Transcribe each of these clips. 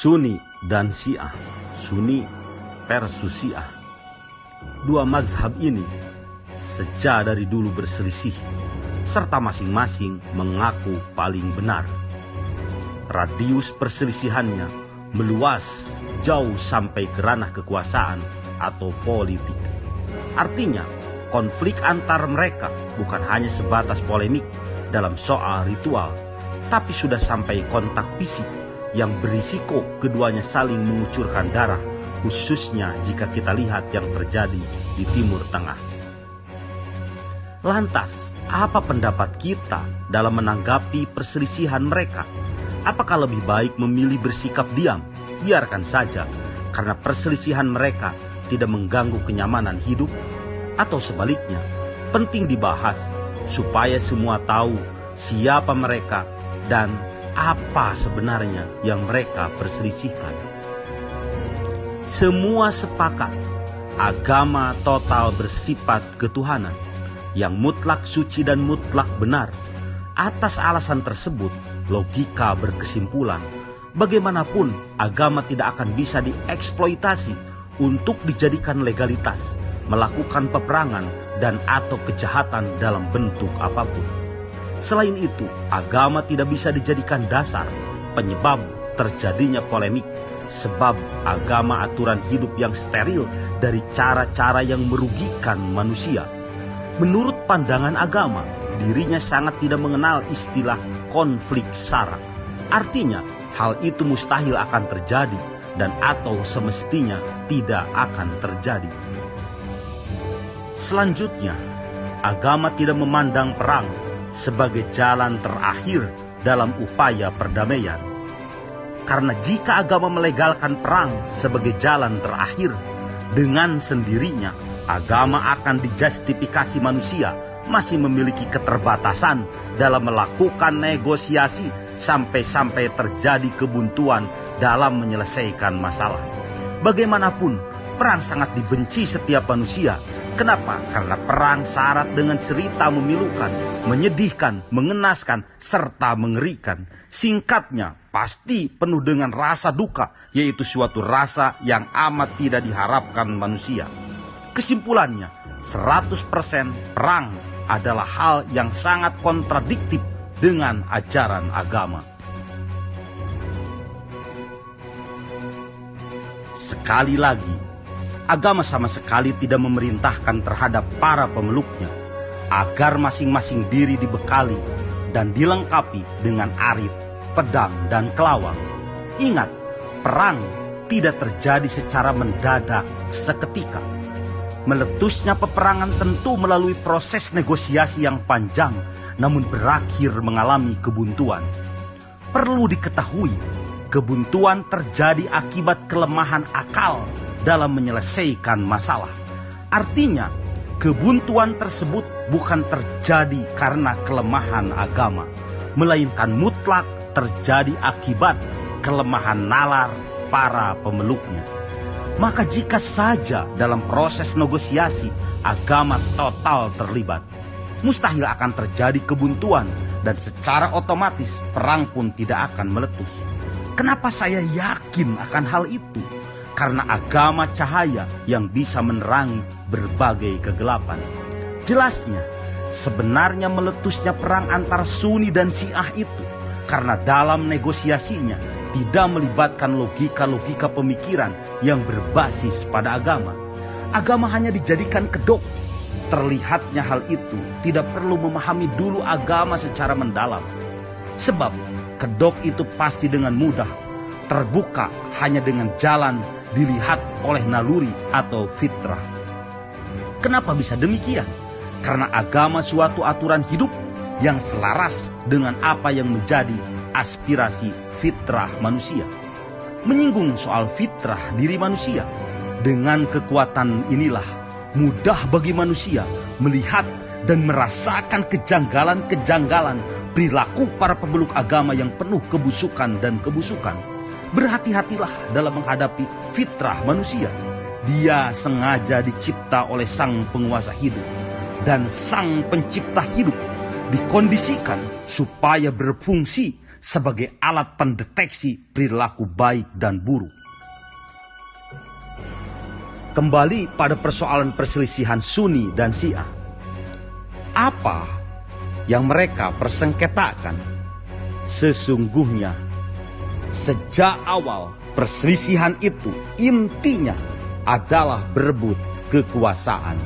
Sunni dan Syiah, Sunni versus Syiah. Dua mazhab ini sejak dari dulu berselisih, serta masing-masing mengaku paling benar. Radius perselisihannya meluas jauh sampai ke ranah kekuasaan atau politik. Artinya, konflik antar mereka bukan hanya sebatas polemik dalam soal ritual, tapi sudah sampai kontak fisik yang berisiko keduanya saling mengucurkan darah, khususnya jika kita lihat yang terjadi di Timur Tengah. Lantas, apa pendapat kita dalam menanggapi perselisihan mereka? Apakah lebih baik memilih bersikap diam, biarkan saja, karena perselisihan mereka tidak mengganggu kenyamanan hidup? Atau sebaliknya, penting dibahas supaya semua tahu siapa mereka dan apa sebenarnya yang mereka perselisihkan. Semua sepakat, agama total bersifat ketuhanan yang mutlak suci dan mutlak benar. Atas alasan tersebut, logika berkesimpulan, bagaimanapun agama tidak akan bisa dieksploitasi untuk dijadikan legalitas, melakukan peperangan dan atau kejahatan dalam bentuk apapun. Selain itu, agama tidak bisa dijadikan dasar penyebab terjadinya polemik, sebab agama aturan hidup yang steril dari cara-cara yang merugikan manusia. Menurut pandangan agama, dirinya sangat tidak mengenal istilah konflik sara. Artinya, hal itu mustahil akan terjadi dan atau semestinya tidak akan terjadi. Selanjutnya, agama tidak memandang perang sebagai jalan terakhir dalam upaya perdamaian. Karena jika agama melegalkan perang sebagai jalan terakhir, dengan sendirinya agama akan dijustifikasi manusia masih memiliki keterbatasan dalam melakukan negosiasi sampai-sampai terjadi kebuntuan dalam menyelesaikan masalah. Bagaimanapun, perang sangat dibenci setiap manusia. Kenapa? Karena perang syarat dengan cerita memilukan, menyedihkan, mengenaskan, serta mengerikan. Singkatnya, pasti penuh dengan rasa duka, yaitu suatu rasa yang amat tidak diharapkan manusia. Kesimpulannya, 100% perang adalah hal yang sangat kontradiktif dengan ajaran agama. Sekali lagi, agama sama sekali tidak memerintahkan terhadap para pemeluknya agar masing-masing diri dibekali dan dilengkapi dengan arit, pedang, dan kelawar. Ingat, perang tidak terjadi secara mendadak seketika. Meletusnya peperangan tentu melalui proses negosiasi yang panjang, namun berakhir mengalami kebuntuan. Perlu diketahui, kebuntuan terjadi akibat kelemahan akal dalam menyelesaikan masalah. Artinya, kebuntuan tersebut bukan terjadi karena kelemahan agama, melainkan mutlak terjadi akibat kelemahan nalar para pemeluknya. Maka jika saja dalam proses negosiasi agama total terlibat, mustahil akan terjadi kebuntuan dan secara otomatis perang pun tidak akan meletus. Kenapa saya yakin akan hal itu? Karena agama cahaya yang bisa menerangi berbagai kegelapan. Jelasnya, sebenarnya meletusnya perang antara Sunni dan Syiah itu karena dalam negosiasinya tidak melibatkan logika-logika pemikiran yang berbasis pada agama. Agama hanya dijadikan kedok. Terlihatnya hal itu tidak perlu memahami dulu agama secara mendalam. Sebab kedok itu pasti dengan mudah terbuka hanya dengan jalan dilihat oleh naluri atau fitrah. Kenapa bisa demikian? Karena agama suatu aturan hidup yang selaras dengan apa yang menjadi aspirasi fitrah manusia. Menyinggung soal fitrah diri manusia, dengan kekuatan inilah mudah bagi manusia melihat dan merasakan kejanggalan-kejanggalan perilaku para pemeluk agama yang penuh kebusukan dan kebusukan. Berhati-hatilah dalam menghadapi fitrah manusia. Dia sengaja dicipta oleh sang penguasa hidup, dan sang pencipta hidup dikondisikan supaya berfungsi sebagai alat pendeteksi perilaku baik dan buruk. Kembali pada persoalan perselisihan Sunni dan Syiah. Apa yang mereka persengketakan? Sesungguhnya, sejak awal perselisihan itu intinya adalah berebut kekuasaan.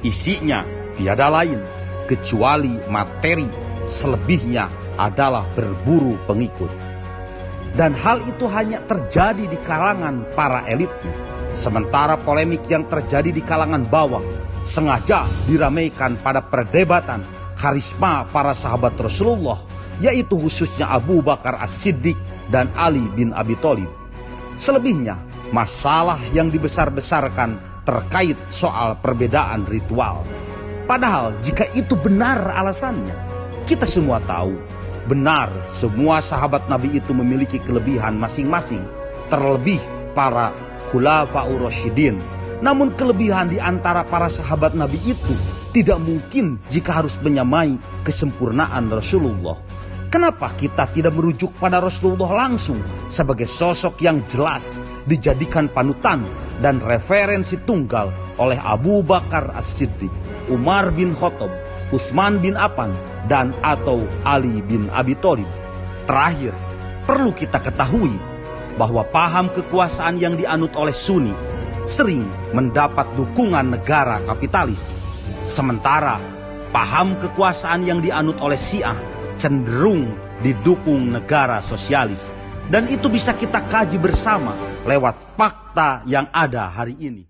Isinya tiada lain kecuali materi, selebihnya adalah berburu pengikut. Dan hal itu hanya terjadi di kalangan para elitnya. Sementara polemik yang terjadi di kalangan bawah sengaja diramaikan pada perdebatan karisma para sahabat Rasulullah, yaitu khususnya Abu Bakar As-Siddiq dan Ali bin Abi Thalib. Selebihnya, masalah yang dibesar-besarkan terkait soal perbedaan ritual. Padahal jika itu benar alasannya, kita semua tahu benar semua sahabat Nabi itu memiliki kelebihan masing-masing, terlebih para Khulafaur Rasyidin. Namun kelebihan di antara para sahabat Nabi itu tidak mungkin jika harus menyamai kesempurnaan Rasulullah. Kenapa kita tidak merujuk pada Rasulullah langsung sebagai sosok yang jelas dijadikan panutan dan referensi tunggal oleh Abu Bakar As-Siddiq, Umar bin Khattab, Utsman bin Affan, dan atau Ali bin Abi Thalib? Terakhir, perlu kita ketahui bahwa paham kekuasaan yang dianut oleh Sunni sering mendapat dukungan negara kapitalis. Sementara paham kekuasaan yang dianut oleh Syiah cenderung didukung negara sosialis. Dan itu bisa kita kaji bersama lewat fakta yang ada hari ini.